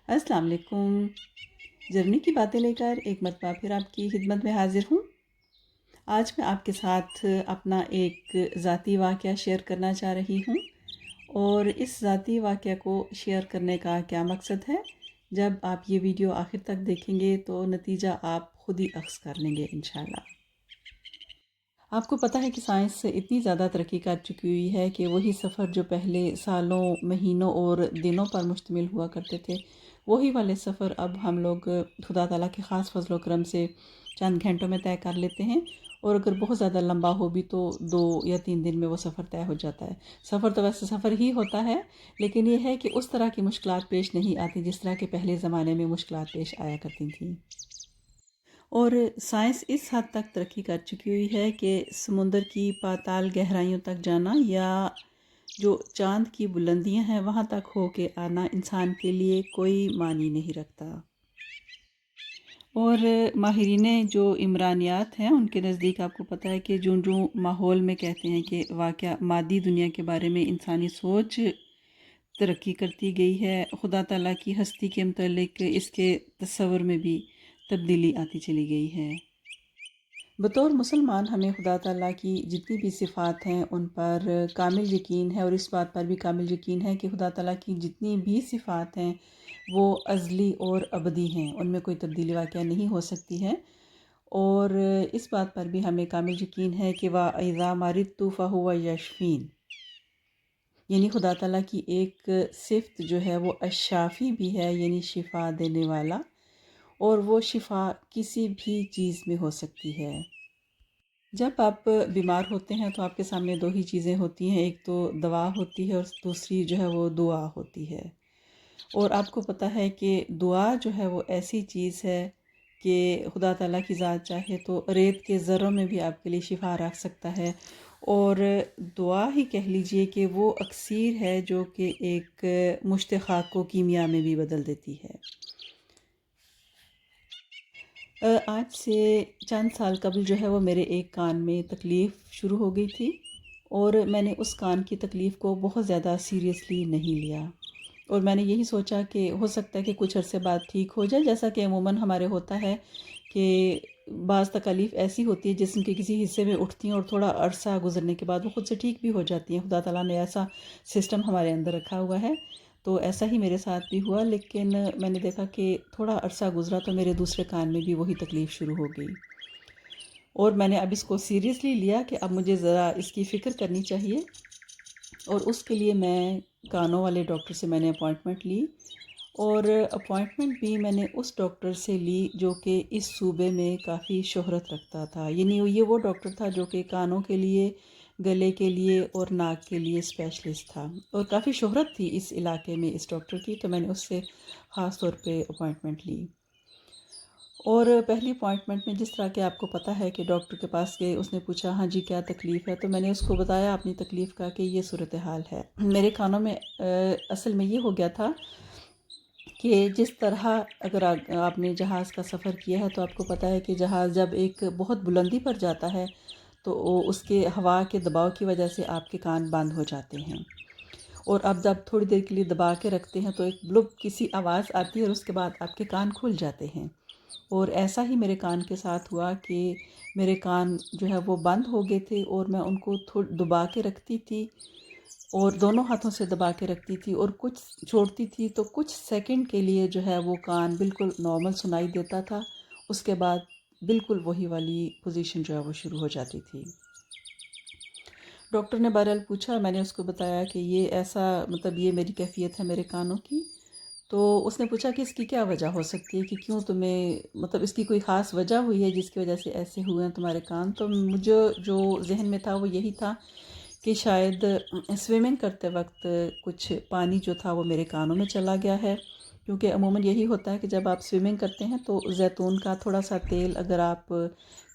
السلام علیکم۔ جرمنی کی باتیں لے کر ایک مرتبہ پھر آپ کی خدمت میں حاضر ہوں۔ آج میں آپ کے ساتھ اپنا ایک ذاتی واقعہ شیئر کرنا چاہ رہی ہوں، اور اس ذاتی واقعہ کو شیئر کرنے کا کیا مقصد ہے، جب آپ یہ ویڈیو آخر تک دیکھیں گے تو نتیجہ آپ خود ہی اخذ کر لیں گے انشاءاللہ۔ آپ کو پتہ ہے کہ سائنس اتنی زیادہ ترقی کر چکی ہوئی ہے کہ وہی سفر جو پہلے سالوں، مہینوں اور دنوں پر مشتمل ہوا کرتے تھے، وہی والے سفر اب ہم لوگ خدا تعالیٰ کے خاص فضل و کرم سے چند گھنٹوں میں طے کر لیتے ہیں، اور اگر بہت زیادہ لمبا ہو بھی تو 2 یا 3 دن میں وہ سفر طے ہو جاتا ہے۔ سفر تو ویسے سفر ہی ہوتا ہے، لیکن یہ ہے کہ اس طرح کی مشکلات پیش نہیں آتی جس طرح کے پہلے زمانے میں مشکلات پیش آیا کرتی تھیں۔ اور سائنس اس حد تک ترقی کر چکی ہوئی ہے کہ سمندر کی پاتال گہرائیوں تک جانا یا جو چاند کی بلندیاں ہیں وہاں تک ہو کے آنا انسان کے لیے کوئی معنی نہیں رکھتا۔ اور ماہرین جو عمرانیات ہیں ان کے نزدیک آپ کو پتہ ہے کہ جوں ماحول میں کہتے ہیں کہ واقعہ مادی دنیا کے بارے میں انسانی سوچ ترقی کرتی گئی ہے، خدا تعالیٰ کی ہستی کے متعلق اس کے تصور میں بھی تبدیلی آتی چلی گئی ہے۔ بطور مسلمان ہمیں خدا تعالیٰ کی جتنی بھی صفات ہیں ان پر کامل یقین ہے، اور اس بات پر بھی کامل یقین ہے کہ خدا تعالیٰ کی جتنی بھی صفات ہیں وہ ازلی اور ابدی ہیں، ان میں کوئی تبدیلی واقعہ نہیں ہو سکتی ہے۔ اور اس بات پر بھی ہمیں کامل یقین ہے کہ وَإِذَا مَرِضْتُ فَهُوَ يَشْفِينِ، یعنی خدا تعالیٰ کی ایک صفت جو ہے وہ الشافی بھی ہے، یعنی شفا دینے والا، اور وہ شفا کسی بھی چیز میں ہو سکتی ہے۔ جب آپ بیمار ہوتے ہیں تو آپ کے سامنے 2 ہی چیزیں ہوتی ہیں، ایک تو دوا ہوتی ہے اور دوسری جو ہے وہ دعا ہوتی ہے۔ اور آپ کو پتہ ہے کہ دعا جو ہے وہ ایسی چیز ہے کہ خدا تعالیٰ کی ذات چاہے تو ریت کے ذروں میں بھی آپ کے لیے شفا رکھ سکتا ہے، اور دعا ہی کہہ لیجئے کہ وہ اکسیر ہے جو کہ ایک مشت خاک کو کیمیا میں بھی بدل دیتی ہے۔ آج سے چند سال قبل جو ہے وہ میرے ایک کان میں تکلیف شروع ہو گئی تھی، اور میں نے اس کان کی تکلیف کو بہت زیادہ سیریسلی نہیں لیا، اور میں نے یہی سوچا کہ ہو سکتا ہے کہ کچھ عرصے بعد ٹھیک ہو جائے، جیسا کہ عموماً ہمارے ہوتا ہے کہ بعض تکالیف ایسی ہوتی ہے جسم کے کسی حصے میں اٹھتی ہیں اور تھوڑا عرصہ گزرنے کے بعد وہ خود سے ٹھیک بھی ہو جاتی ہیں۔ خدا تعالیٰ نے ایسا سسٹم ہمارے اندر رکھا ہوا ہے، تو ایسا ہی میرے ساتھ بھی ہوا، لیکن میں نے دیکھا کہ تھوڑا عرصہ گزرا تو میرے دوسرے کان میں بھی وہی تکلیف شروع ہو گئی، اور میں نے اب اس کو سیریسلی لیا کہ اب مجھے ذرا اس کی فکر کرنی چاہیے، اور اس کے لیے میں کانوں والے ڈاکٹر سے میں نے اپوائنٹمنٹ لی، اور اپوائنٹمنٹ بھی میں نے اس ڈاکٹر سے لی جو کہ اس صوبے میں کافی شہرت رکھتا تھا، یعنی یہ وہ ڈاکٹر تھا جو کہ کانوں کے لیے، گلے کے لیے اور ناک کے لیے اسپیشلسٹ تھا، اور کافی شہرت تھی اس علاقے میں اس ڈاکٹر کی، تو میں نے اس سے خاص طور پہ اپوائنٹمنٹ لی۔ اور پہلی اپوائنٹمنٹ میں جس طرح کہ آپ کو پتہ ہے کہ ڈاکٹر کے پاس گئے، اس نے پوچھا ہاں جی کیا تکلیف ہے، تو میں نے اس کو بتایا اپنی تکلیف کا کہ یہ صورتحال ہے۔ میرے کانوں میں اصل میں یہ ہو گیا تھا کہ جس طرح اگر آپ نے جہاز کا سفر کیا ہے تو آپ کو پتہ ہے کہ جہاز جب ایک بہت بلندی پر جاتا ہے تو اس کے ہوا کے دباؤ کی وجہ سے آپ کے کان بند ہو جاتے ہیں، اور اب جب تھوڑی دیر کے لیے دبا کے رکھتے ہیں تو ایک بلب کسی آواز آتی ہے، اور اس کے بعد آپ کے کان کھل جاتے ہیں۔ اور ایسا ہی میرے کان کے ساتھ ہوا کہ میرے کان جو ہے وہ بند ہو گئے تھے، اور میں ان کو دبا کے رکھتی تھی، اور دونوں ہاتھوں سے دبا کے رکھتی تھی، اور کچھ چھوڑتی تھی تو کچھ سیکنڈ کے لیے جو ہے وہ کان بالکل نارمل سنائی دیتا تھا، اس کے بعد بالکل وہی والی پوزیشن جو ہے وہ شروع ہو جاتی تھی۔ ڈاکٹر نے بہرحال پوچھا، میں نے اس کو بتایا کہ یہ ایسا مطلب یہ میری کیفیت ہے میرے کانوں کی، تو اس نے پوچھا کہ اس کی کیا وجہ ہو سکتی ہے، کہ کیوں تمہیں مطلب اس کی کوئی خاص وجہ ہوئی ہے جس کی وجہ سے ایسے ہوئے ہیں تمہارے کان، تو مجھے جو ذہن میں تھا وہ یہی تھا کہ شاید سوئمنگ کرتے وقت کچھ پانی جو تھا وہ میرے کانوں میں چلا گیا ہے، کیونکہ عموماً یہی ہوتا ہے کہ جب آپ سوئمنگ کرتے ہیں تو زیتون کا تھوڑا سا تیل اگر آپ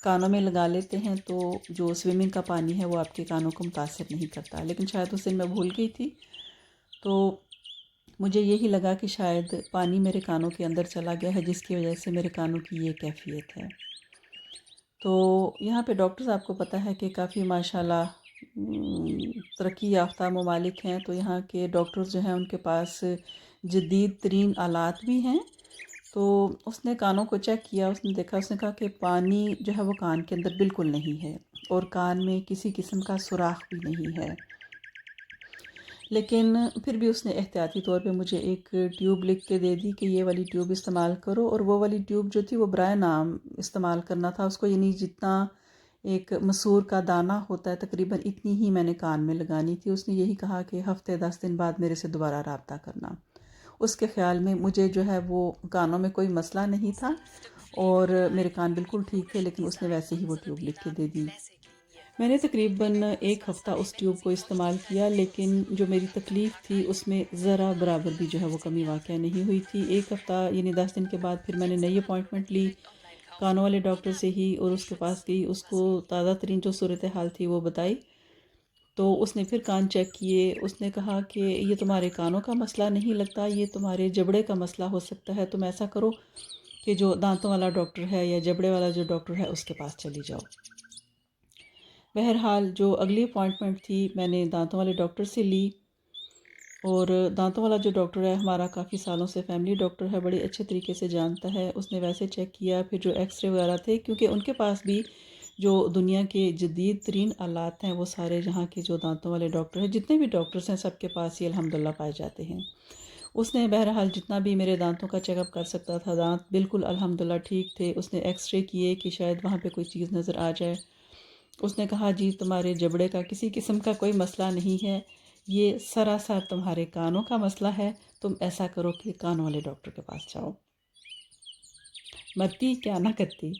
کانوں میں لگا لیتے ہیں تو جو سوئمنگ کا پانی ہے وہ آپ کے کانوں کو متاثر نہیں کرتا، لیکن شاید اس دن میں بھول گئی تھی، تو مجھے یہی لگا کہ شاید پانی میرے کانوں کے اندر چلا گیا ہے جس کی وجہ سے میرے کانوں کی یہ کیفیت ہے۔ تو یہاں پہ ڈاکٹرز آپ کو پتہ ہے کہ کافی ماشاءاللہ ترقی یافتہ ممالک ہیں، تو یہاں کے ڈاکٹرز جو ہیں ان کے پاس جدید ترین آلات بھی ہیں۔ تو اس نے کانوں کو چیک کیا، اس نے دیکھا، اس نے کہا کہ پانی جو ہے وہ کان کے اندر بالکل نہیں ہے اور کان میں کسی قسم کا سوراخ بھی نہیں ہے۔ لیکن پھر بھی اس نے احتیاطی طور پہ مجھے ایک ٹیوب لکھ کے دے دی کہ یہ والی ٹیوب استعمال کرو، اور وہ والی ٹیوب جو تھی وہ برائے نام استعمال کرنا تھا اس کو، یعنی جتنا ایک مسور کا دانہ ہوتا ہے تقریباً اتنی ہی میں نے کان میں لگانی تھی۔ اس نے یہی کہا کہ ہفتے 10 دن بعد میرے سے دوبارہ رابطہ کرنا۔ اس کے خیال میں مجھے جو ہے وہ کانوں میں کوئی مسئلہ نہیں تھا اور میرے کان بالکل ٹھیک تھے، لیکن اس نے ویسے ہی وہ ٹیوب لکھ کے دے دی۔ میں نے تقریباً 1 ہفتہ اس ٹیوب کو استعمال کیا، لیکن جو میری تکلیف تھی اس میں ذرا برابر بھی جو ہے وہ کمی واقع نہیں ہوئی تھی۔ 1 ہفتہ یعنی 10 دن کے بعد پھر میں نے نئی اپوائنٹمنٹ لی کانوں والے ڈاکٹر سے ہی، اور اس کے پاس گئی، اس کو تازہ ترین جو صورتحال تھی وہ بتائی۔ تو اس نے پھر کان چیک کیے، اس نے کہا کہ یہ تمہارے کانوں کا مسئلہ نہیں لگتا، یہ تمہارے جبڑے کا مسئلہ ہو سکتا ہے، تم ایسا کرو کہ جو دانتوں والا ڈاکٹر ہے یا جبڑے والا جو ڈاکٹر ہے اس کے پاس چلی جاؤ۔ بہرحال جو اگلی اپوائنٹمنٹ تھی میں نے دانتوں والے ڈاکٹر سے لی، اور دانتوں والا جو ڈاکٹر ہے ہمارا کافی سالوں سے فیملی ڈاکٹر ہے، بڑے اچھے طریقے سے جانتا ہے۔ اس نے ویسے چیک کیا، پھر جو ایکس رے وغیرہ تھے، کیونکہ ان کے پاس بھی جو دنیا کے جدید ترین آلات ہیں وہ سارے جہاں کے جو دانتوں والے ڈاکٹر ہیں، جتنے بھی ڈاکٹرز ہیں سب کے پاس یہ الحمدللہ پائے جاتے ہیں۔ اس نے بہرحال جتنا بھی میرے دانتوں کا چیک اپ کر سکتا تھا، دانت بالکل الحمدللہ ٹھیک تھے۔ اس نے ایکس رے کیے کہ شاید وہاں پہ کوئی چیز نظر آ جائے۔ اس نے کہا جی تمہارے جبڑے کا کسی قسم کا کوئی مسئلہ نہیں ہے، یہ سراسر تمہارے کانوں کا مسئلہ ہے، تم ایسا کرو کہ کانوں والے ڈاکٹر کے پاس جاؤ۔ مرتی کیا نہ کرتی،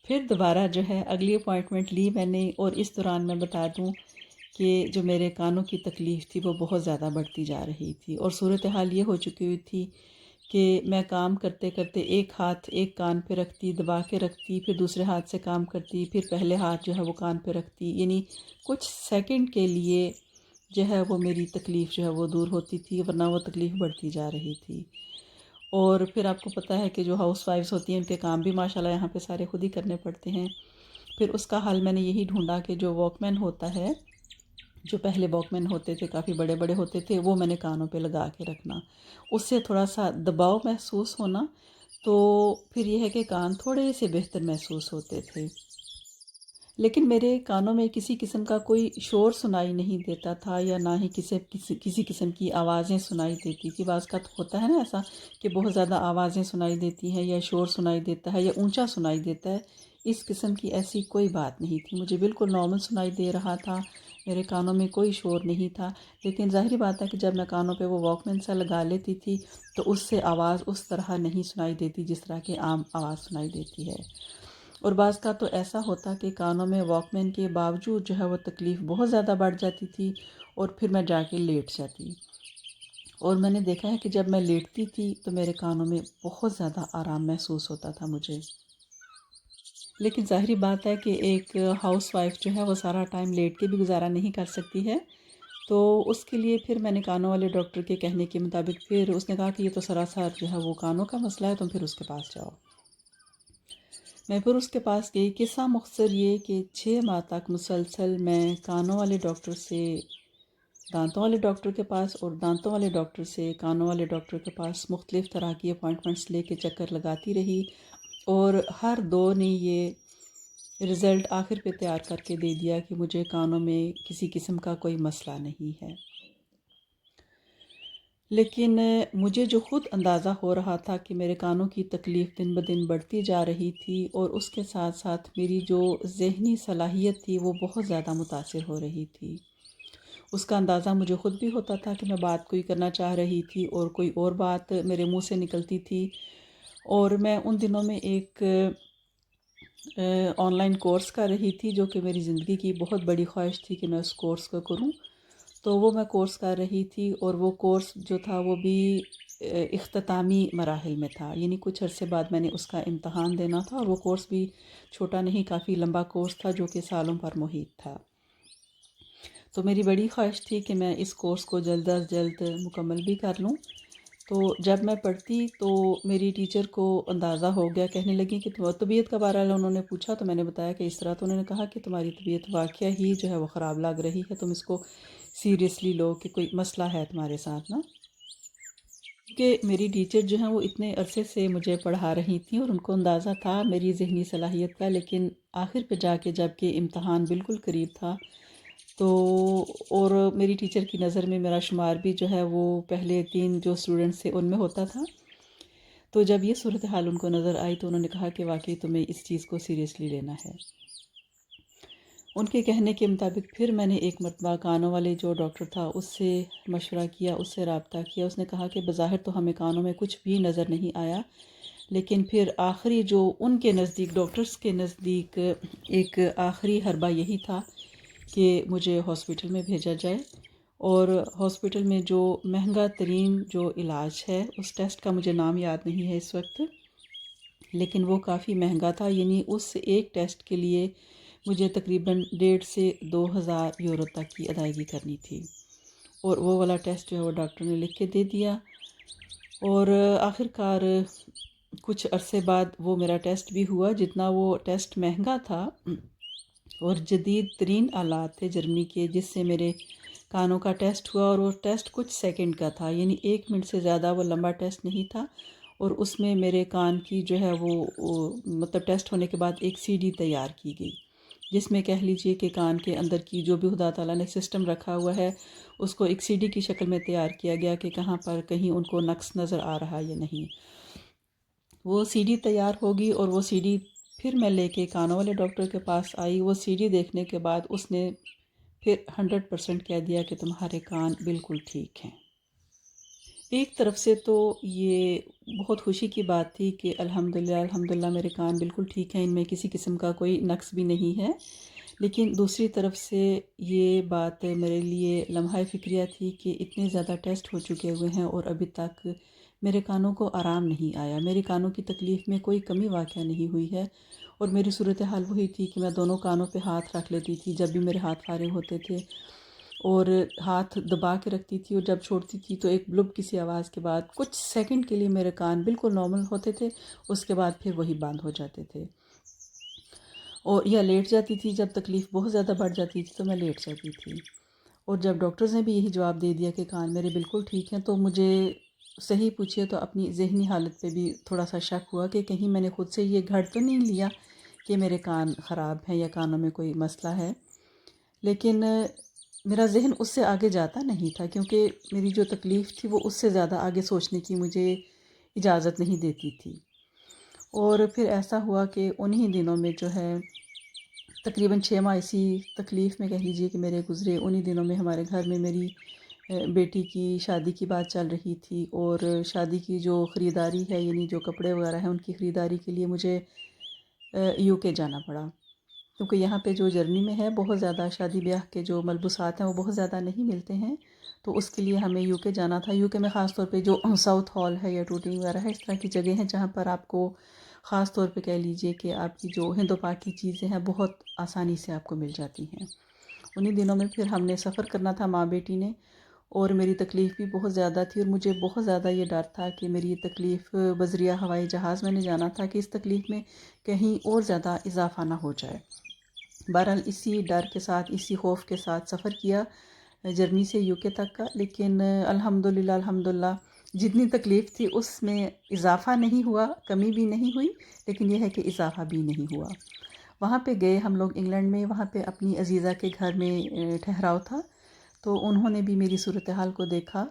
پھر دوبارہ جو ہے اگلی اپوائنٹمنٹ لی میں نے، اور اس دوران میں بتا دوں کہ جو میرے کانوں کی تکلیف تھی وہ بہت زیادہ بڑھتی جا رہی تھی، اور صورتحال یہ ہو چکی ہوئی تھی کہ میں کام کرتے کرتے ایک ہاتھ ایک کان پہ رکھتی، دبا کے رکھتی، پھر دوسرے ہاتھ سے کام کرتی، پھر پہلے ہاتھ جو ہے وہ کان پہ رکھتی، یعنی کچھ سیکنڈ کے لیے جو ہے وہ میری تکلیف جو ہے وہ دور ہوتی تھی، ورنہ وہ تکلیف بڑھتی جا رہی تھی۔ اور پھر آپ کو پتہ ہے کہ جو ہاؤس وائفز ہوتی ہیں ان کے کام بھی ماشاءاللہ یہاں پہ سارے خود ہی کرنے پڑتے ہیں۔ پھر اس کا حل میں نے یہی ڈھونڈا کہ جو واک مین ہوتا ہے، جو پہلے واک مین ہوتے تھے کافی بڑے بڑے ہوتے تھے، وہ میں نے کانوں پہ لگا کے رکھنا، اس سے تھوڑا سا دباؤ محسوس ہونا، تو پھر یہ ہے کہ کان تھوڑے سے بہتر محسوس ہوتے تھے۔ لیکن میرے کانوں میں کسی قسم کا کوئی شور سنائی نہیں دیتا تھا، یا نہ ہی کسی قسم کی آوازیں سنائی دیتی تھی۔ بعض کا ہوتا ہے نا ایسا کہ بہت زیادہ آوازیں سنائی دیتی ہیں، یا شور سنائی دیتا ہے، یا اونچا سنائی دیتا ہے۔ اس قسم کی ایسی کوئی بات نہیں تھی، مجھے بالکل نارمل سنائی دے رہا تھا، میرے کانوں میں کوئی شور نہیں تھا۔ لیکن ظاہری بات ہے کہ جب میں کانوں پہ وہ واک مین سا لگا لیتی تھی تو اس سے آواز اس طرح نہیں سنائی دیتی جس طرح کہ عام آواز سنائی دیتی ہے۔ اور بعض کا تو ایسا ہوتا کہ کانوں میں واک مین کے باوجود جو ہے وہ تکلیف بہت زیادہ بڑھ جاتی تھی، اور پھر میں جا کے لیٹ جاتی، اور میں نے دیکھا ہے کہ جب میں لیٹتی تھی تو میرے کانوں میں بہت زیادہ آرام محسوس ہوتا تھا مجھے۔ لیکن ظاہری بات ہے کہ ایک ہاؤس وائف جو ہے وہ سارا ٹائم لیٹ کے بھی گزارا نہیں کر سکتی ہے، تو اس کے لیے پھر میں نے کانوں والے ڈاکٹر کے کہنے کے مطابق، پھر اس نے کہا کہ یہ تو سراسر جو ہے وہ کانوں کا مسئلہ ہے، تم پھر اس کے پاس جاؤ۔ میں پھر اس کے پاس گئی۔ قصہ مختصر یہ کہ 6 ماہ تک مسلسل میں کانوں والے ڈاکٹر سے دانتوں والے ڈاکٹر کے پاس، اور دانتوں والے ڈاکٹر سے کانوں والے ڈاکٹر کے پاس مختلف طرح کی اپوائنٹمنٹس لے کے چکر لگاتی رہی، اور ہر دو نے یہ رزلٹ آخر پہ تیار کر کے دے دیا کہ مجھے کانوں میں کسی قسم کا کوئی مسئلہ نہیں ہے۔ لیکن مجھے جو خود اندازہ ہو رہا تھا کہ میرے کانوں کی تکلیف دن بدن بڑھتی جا رہی تھی، اور اس کے ساتھ ساتھ میری جو ذہنی صلاحیت تھی وہ بہت زیادہ متاثر ہو رہی تھی، اس کا اندازہ مجھے خود بھی ہوتا تھا کہ میں بات کوئی کرنا چاہ رہی تھی اور کوئی اور بات میرے منہ سے نکلتی تھی۔ اور میں ان دنوں میں ایک آن لائن کورس کر رہی تھی، جو کہ میری زندگی کی بہت بڑی خواہش تھی کہ میں اس کورس کو کروں، تو وہ میں کورس کر رہی تھی، اور وہ کورس جو تھا وہ بھی اختتامی مراحل میں تھا، یعنی کچھ عرصے بعد میں نے اس کا امتحان دینا تھا، اور وہ کورس بھی چھوٹا نہیں، کافی لمبا کورس تھا جو کہ سالوں پر محیط تھا۔ تو میری بڑی خواہش تھی کہ میں اس کورس کو جلد از جلد مکمل بھی کر لوں۔ تو جب میں پڑھتی تو میری ٹیچر کو اندازہ ہو گیا، کہنے لگی کہ طبیعت کا بہرحال انہوں نے پوچھا، تو میں نے بتایا کہ اس طرح، تو انہوں نے کہا کہ تمہاری طبیعت واقعہ ہی جو ہے وہ خراب لگ رہی ہے، تم اس کو سیریسلی لو کہ کوئی مسئلہ ہے تمہارے ساتھ نا۔ کیونکہ میری ٹیچر جو ہیں وہ اتنے عرصے سے مجھے پڑھا رہی تھیں اور ان کو اندازہ تھا میری ذہنی صلاحیت کا، لیکن آخر پہ جا کے جب کہ امتحان بالکل قریب تھا تو اور میری ٹیچر کی نظر میں میرا شمار بھی جو ہے وہ پہلے 3 جو اسٹوڈنٹس تھے ان میں ہوتا تھا، تو جب یہ صورتحال ان کو نظر آئی تو انہوں نے کہا کہ واقعی تمہیں اس چیز کو سیریسلی لینا ہے۔ ان کے کہنے کے مطابق پھر میں نے ایک مرتبہ کانوں والے جو ڈاکٹر تھا اس سے مشورہ کیا، اس سے رابطہ کیا۔ اس نے کہا کہ بظاہر تو ہمیں کانوں میں کچھ بھی نظر نہیں آیا، لیکن پھر آخری جو ان کے نزدیک ڈاکٹرز کے نزدیک ایک آخری حربہ یہی تھا کہ مجھے ہاسپٹل میں بھیجا جائے، اور ہاسپٹل میں جو مہنگا ترین جو علاج ہے، اس ٹیسٹ کا مجھے نام یاد نہیں ہے اس وقت، لیکن وہ کافی مہنگا تھا، یعنی اس ایک ٹیسٹ کے لیے مجھے تقریباً 1.5 سے 2,000 یورو تک کی ادائیگی کرنی تھی، اور وہ والا ٹیسٹ جو ہے وہ ڈاکٹر نے لکھ کے دے دیا، اور آخر کار کچھ عرصے بعد وہ میرا ٹیسٹ بھی ہوا۔ جتنا وہ ٹیسٹ مہنگا تھا اور جدید ترین آلات تھے جرمنی کے جس سے میرے کانوں کا ٹیسٹ ہوا، اور وہ ٹیسٹ کچھ سیکنڈ کا تھا، یعنی 1 منٹ سے زیادہ وہ لمبا ٹیسٹ نہیں تھا، اور اس میں میرے کان کی جو ہے وہ مطلب ٹیسٹ ہونے کے بعد ایک سی ڈی تیار کی گئی، جس میں کہہ لیجئے کہ کان کے اندر کی جو بھی خدا تعالیٰ نے سسٹم رکھا ہوا ہے اس کو ایک سی ڈی کی شکل میں تیار کیا گیا کہ کہاں پر کہیں ان کو نقص نظر آ رہا یا نہیں۔ وہ سی ڈی تیار ہوگی، اور وہ سی ڈی پھر میں لے کے کانوں والے ڈاکٹر کے پاس آئی۔ وہ سی ڈی دیکھنے کے بعد اس نے پھر 100% کہہ دیا کہ تمہارے کان بالکل ٹھیک ہیں۔ ایک طرف سے تو یہ بہت خوشی کی بات تھی کہ الحمدللہ میرے کان بالکل ٹھیک ہیں، ان میں کسی قسم کا کوئی نقص بھی نہیں ہے، لیکن دوسری طرف سے یہ بات میرے لیے لمحہ فکریہ تھی کہ اتنے زیادہ ٹیسٹ ہو چکے ہوئے ہیں اور ابھی تک میرے کانوں کو آرام نہیں آیا، میرے کانوں کی تکلیف میں کوئی کمی واقع نہیں ہوئی ہے، اور میری صورتحال وہی تھی کہ میں دونوں کانوں پہ ہاتھ رکھ لیتی تھی جب بھی میرے ہاتھ فارغ ہوتے تھے، اور ہاتھ دبا کے رکھتی تھی، اور جب چھوڑتی تھی تو ایک بلب کسی آواز کے بعد کچھ سیکنڈ کے لیے میرے کان بالکل نارمل ہوتے تھے، اس کے بعد پھر وہی بند ہو جاتے تھے، اور یا لیٹ جاتی تھی جب تکلیف بہت زیادہ بڑھ جاتی تھی تو میں لیٹ جاتی تھی۔ اور جب ڈاکٹرز نے بھی یہی جواب دے دیا کہ کان میرے بالکل ٹھیک ہیں، تو مجھے صحیح پوچھئے تو اپنی ذہنی حالت پہ بھی تھوڑا سا شک ہوا کہ کہیں میں نے خود سے یہ گھڑ تو نہیں لیا کہ میرے کان خراب ہیں یا کانوں میں کوئی مسئلہ ہے، لیکن میرا ذہن اس سے آگے جاتا نہیں تھا، کیونکہ میری جو تکلیف تھی وہ اس سے زیادہ آگے سوچنے کی مجھے اجازت نہیں دیتی تھی۔ اور پھر ایسا ہوا کہ انہی دنوں میں جو ہے تقریباً 6 ماہ اسی تکلیف میں کہہ لیجئے کہ میرے گزرے، انہی دنوں میں ہمارے گھر میں میری بیٹی کی شادی کی بات چل رہی تھی، اور شادی کی جو خریداری ہے، یعنی جو کپڑے وغیرہ ہیں ان کی خریداری کے لیے مجھے یو کے جانا پڑا، کیونکہ یہاں پہ جو جرمنی میں ہے بہت زیادہ شادی بیاہ کے جو ملبوسات ہیں وہ بہت زیادہ نہیں ملتے ہیں، تو اس کے لیے ہمیں یو کے جانا تھا۔ یو کے میں خاص طور پہ جو ساؤتھ ہال ہے یا ٹوٹنگ وغیرہ ہے، اس طرح کی جگہ ہیں جہاں پر آپ کو خاص طور پہ کہہ لیجئے کہ آپ کی جو ہند و پاک کی چیزیں ہیں بہت آسانی سے آپ کو مل جاتی ہیں۔ انہی دنوں میں پھر ہم نے سفر کرنا تھا ماں بیٹی نے، اور میری تکلیف بھی بہت زیادہ تھی، اور مجھے بہت زیادہ یہ ڈر تھا کہ میری یہ تکلیف بذریعہ ہوائی جہاز میں نے جانا تھا کہ اس تکلیف میں کہیں اور زیادہ اضافہ نہ ہو جائے۔ بہرحال اسی ڈر کے ساتھ، اسی خوف کے ساتھ سفر کیا جرمنی سے یو کے تک کا، لیکن الحمدللہ جتنی تکلیف تھی اس میں اضافہ نہیں ہوا، کمی بھی نہیں ہوئی، لیکن یہ ہے کہ اضافہ بھی نہیں ہوا۔ وہاں پہ گئے ہم لوگ انگلینڈ میں، وہاں پہ اپنی عزیزہ کے گھر میں ٹھہراؤ تھا، تو انہوں نے بھی میری صورتحال کو دیکھا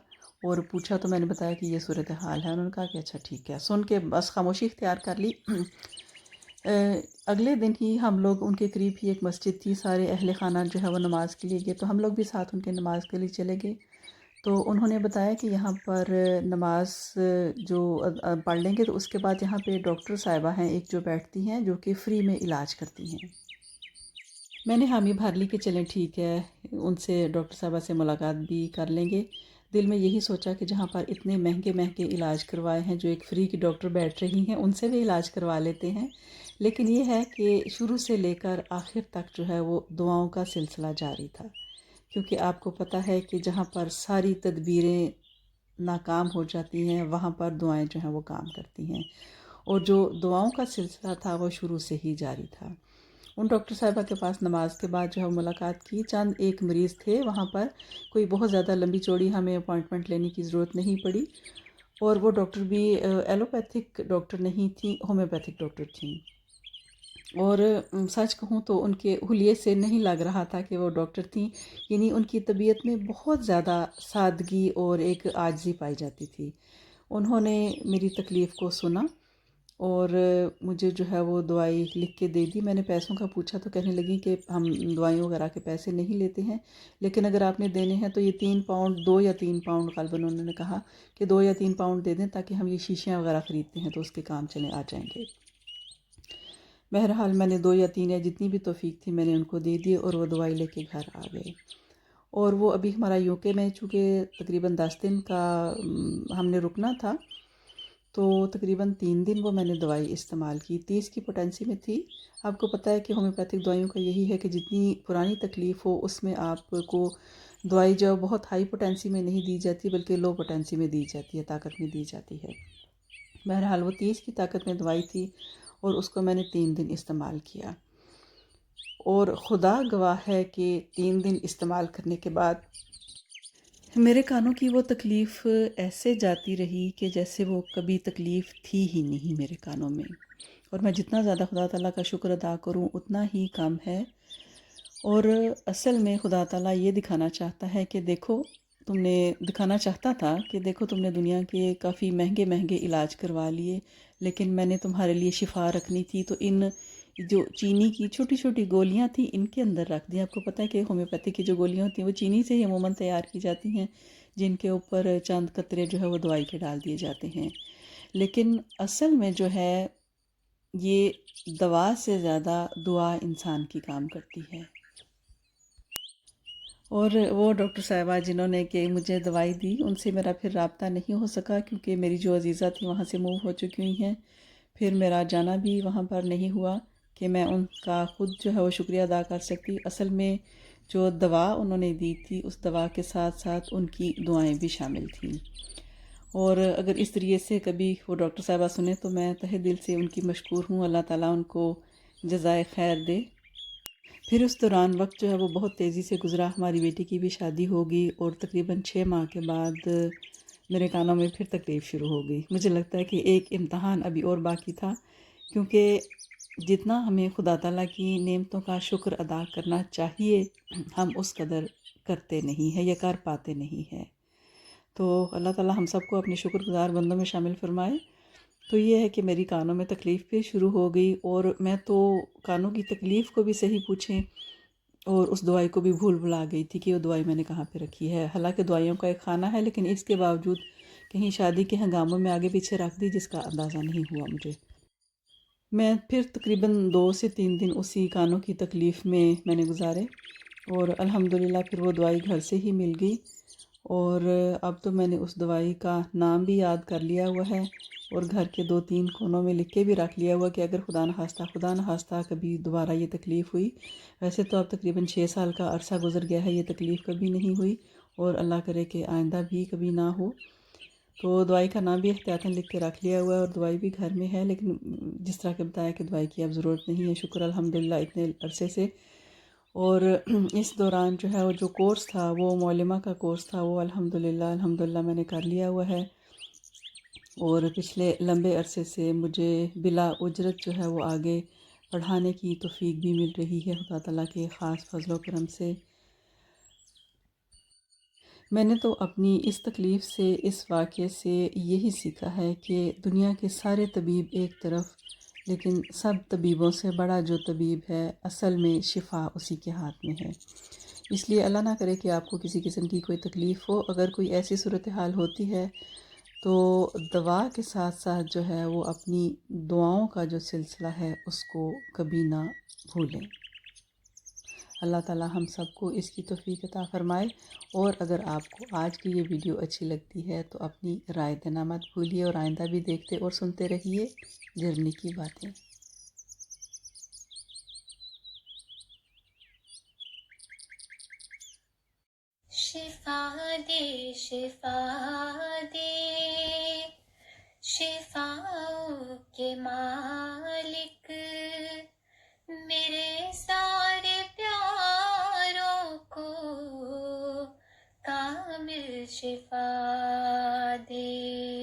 اور پوچھا، تو میں نے بتایا کہ یہ صورتحال ہے، انہوں نے کہا کہ اچھا ٹھیک ہے، سن کے بس خاموشی اختیار کر لی۔ اگلے دن ہی ہم لوگ ان کے قریب ہی ایک مسجد تھی، سارے اہل خانہ جو ہے وہ نماز کے لیے گئے، تو ہم لوگ بھی ساتھ ان کے نماز کے لیے چلے گئے۔ تو انہوں نے بتایا کہ یہاں پر نماز جو پڑھ لیں گے تو اس کے بعد یہاں پہ ڈاکٹر صاحبہ ہیں ایک جو بیٹھتی ہیں جو کہ فری میں علاج کرتی ہیں۔ میں نے حامی بھر لی کہ چلیں ٹھیک ہے، ان سے ڈاکٹر صاحبہ سے ملاقات بھی کر لیں گے۔ دل میں یہی سوچا کہ جہاں پر اتنے مہنگے مہنگے علاج کروائے ہیں، جو ایک فری کی ڈاکٹر بیٹھ رہی ہیں، ان سے بھی علاج کروا لیتے ہیں، لیکن یہ ہے کہ شروع سے لے کر آخر تک جو ہے وہ دعاؤں کا سلسلہ جاری تھا، کیونکہ آپ کو پتہ ہے کہ جہاں پر ساری تدبیریں ناکام ہو جاتی ہیں وہاں پر دعائیں جو ہیں وہ کام کرتی ہیں، اور جو دعاؤں کا سلسلہ تھا وہ شروع سے ہی جاری تھا۔ ان ڈاکٹر صاحبہ کے پاس نماز کے بعد جو ہے ملاقات کی، چند ایک مریض تھے وہاں پر، کوئی بہت زیادہ لمبی چوڑی ہمیں اپوائنٹمنٹ لینے کی ضرورت نہیں پڑی، اور وہ ڈاکٹر بھی ایلوپیتھک ڈاکٹر نہیں تھیں، ہومیوپیتھک ڈاکٹر تھیں، اور سچ کہوں تو ان کے حلیے سے نہیں لگ رہا تھا کہ وہ ڈاکٹر تھیں، یعنی ان کی طبیعت میں بہت زیادہ سادگی اور ایک عاجزی پائی جاتی تھی۔ انہوں نے میری تکلیف کو سنا اور مجھے جو ہے وہ دوائی لکھ کے دے دی۔ میں نے پیسوں کا پوچھا تو کہنے لگی کہ ہم دوائیوں وغیرہ کے پیسے نہیں لیتے ہیں، لیکن اگر آپ نے دینے ہیں تو یہ 3 پاؤنڈ، 2 یا 3 پاؤنڈ غالباً انہوں نے کہا کہ 2 یا 3 پاؤنڈ دے دیں تاکہ ہم یہ شیشیاں وغیرہ خریدتے ہیں تو اس کے کام چلے آ جائیں گے۔ بہرحال میں نے 2 یا 3 یا جتنی بھی توفیق تھی میں نے ان کو دے دیے اور وہ دوائی لے کے گھر آ گئے۔ اور وہ ابھی ہمارا یو کے میں چونکہ تقریباً 10 دن کا ہم نے رکنا تھا، تو تقریباً 3 دن وہ میں نے دوائی استعمال کی۔ 30 کی پوٹینسی میں تھی۔ آپ کو پتہ ہے کہ ہومیوپیتھک دوائیوں کا یہی ہے کہ جتنی پرانی تکلیف ہو اس میں آپ کو دوائی جو بہت ہائی پوٹینسی میں نہیں دی جاتی بلکہ لو پوٹینسی میں دی جاتی ہے، طاقت میں دی جاتی ہے۔ بہرحال وہ 30 کی طاقت میں دوائی تھی اور اس کو میں نے 3 دن استعمال کیا، اور خدا گواہ ہے کہ 3 دن استعمال کرنے کے بعد میرے کانوں کی وہ تکلیف ایسے جاتی رہی کہ جیسے وہ کبھی تکلیف تھی ہی نہیں میرے کانوں میں، اور میں جتنا زیادہ خدا تعالیٰ کا شکر ادا کروں اتنا ہی کم ہے۔ اور اصل میں خدا تعالیٰ یہ دکھانا چاہتا ہے کہ دیکھو، دکھانا چاہتا تھا کہ دیکھو تم نے دنیا کے کافی مہنگے مہنگے علاج کروا لیے، لیکن میں نے تمہارے لیے شفا رکھنی تھی تو ان جو چینی کی چھوٹی چھوٹی گولیاں تھیں ان کے اندر رکھ دیں۔ آپ کو پتہ ہے کہ ہومیوپیتھی کی جو گولیاں ہوتی ہیں وہ چینی سے ہی عموماً تیار کی جاتی ہیں، جن کے اوپر چند قطرے جو ہے وہ دوائی کے ڈال دیے جاتے ہیں، لیکن اصل میں جو ہے یہ دوا سے زیادہ دعا انسان کی کام کرتی ہے۔ اور وہ ڈاکٹر صاحبہ جنہوں نے کہ مجھے دوائی دی ان سے میرا پھر رابطہ نہیں ہو سکا، کیونکہ میری جو عزیزہ تھی وہاں سے موو ہو چکی ہوئی ہیں۔ پھر میرا جانا بھی وہاں پر نہیں ہوا کہ میں ان کا خود جو ہے وہ شکریہ ادا کر سکتی۔ اصل میں جو دوا انہوں نے دی تھی اس دوا کے ساتھ ساتھ ان کی دعائیں بھی شامل تھیں، اور اگر اس طریقے سے کبھی وہ ڈاکٹر صاحبہ سنیں تو میں تہہ دل سے ان کی مشکور ہوں۔ اللہ تعالیٰ ان کو جزائے خیر دے۔ پھر اس دوران وقت جو ہے وہ بہت تیزی سے گزرا۔ ہماری بیٹی کی بھی شادی ہوگی اور تقریباً 6 ماہ کے بعد میرے کانوں میں پھر تکلیف شروع ہو گئی۔ مجھے لگتا ہے کہ ایک امتحان ابھی اور باقی تھا، کیونکہ جتنا ہمیں خدا تعالیٰ کی نعمتوں کا شکر ادا کرنا چاہیے ہم اس قدر کرتے نہیں ہیں یا کر پاتے نہیں ہیں۔ تو اللہ تعالیٰ ہم سب کو اپنے شکر گزار بندوں میں شامل فرمائے۔ تو یہ ہے کہ میری کانوں میں تکلیف بھی شروع ہو گئی، اور میں تو کانوں کی تکلیف کو بھی صحیح پوچھیں اور اس دوائی کو بھی بھول بھلا گئی تھی کہ وہ دوائی میں نے کہاں پہ رکھی ہے۔ حالانکہ دوائیوں کا ایک خانہ ہے، لیکن اس کے باوجود کہیں شادی کے ہنگاموں میں آگے پیچھے رکھ دی جس کا اندازہ نہیں ہوا مجھے۔ میں پھر تقریباً 2 سے 3 دن اسی کانوں کی تکلیف میں نے گزارے، اور الحمدللہ پھر وہ دوائی گھر سے ہی مل گئی، اور اب تو میں نے اس دوائی کا نام بھی یاد کر لیا ہوا ہے اور گھر کے 2 3 کونوں میں لکھ کے بھی رکھ لیا ہوا کہ اگر خدا نخواستہ کبھی دوبارہ یہ تکلیف ہوئی، ویسے تو اب تقریباً 6 سال کا عرصہ گزر گیا ہے، یہ تکلیف کبھی نہیں ہوئی اور اللہ کرے کہ آئندہ بھی کبھی نہ ہو، تو دوائی کا نام بھی احتیاطاً لکھ کے رکھ لیا ہوا ہے اور دوائی بھی گھر میں ہے، لیکن جس طرح کہ بتایا کہ دوائی کی اب ضرورت نہیں ہے، شکر الحمدللہ اتنے عرصے سے۔ اور اس دوران جو ہے وہ جو کورس تھا وہ معلمہ کا کورس تھا، وہ الحمدللہ میں نے کر لیا ہوا ہے، اور پچھلے لمبے عرصے سے مجھے بلا اجرت جو ہے وہ آگے پڑھانے کی توفیق بھی مل رہی ہے خدا تعالیٰ کے خاص فضل و کرم سے۔ میں نے تو اپنی اس تکلیف سے، اس واقعے سے یہی سیکھا ہے کہ دنیا کے سارے طبیب ایک طرف، لیکن سب طبیبوں سے بڑا جو طبیب ہے اصل میں شفا اسی کے ہاتھ میں ہے۔ اس لیے اللہ نہ کرے کہ آپ کو کسی قسم کی کوئی تکلیف ہو، اگر کوئی ایسی صورتحال ہوتی ہے تو دوا کے ساتھ ساتھ جو ہے وہ اپنی دعاؤں کا جو سلسلہ ہے اس کو کبھی نہ بھولیں۔ اللہ تعالیٰ ہم سب کو اس کی توفیق عطا فرمائے، اور اگر آپ کو آج کی یہ ویڈیو اچھی لگتی ہے تو اپنی رائے دینا مت بھولیے، اور آئندہ بھی دیکھتے اور سنتے رہیے جرنی کی باتیں۔ شفا دے شفا دے شفاؤں کے مالک، میرے سارے پیاروں کو کامل شفا دے۔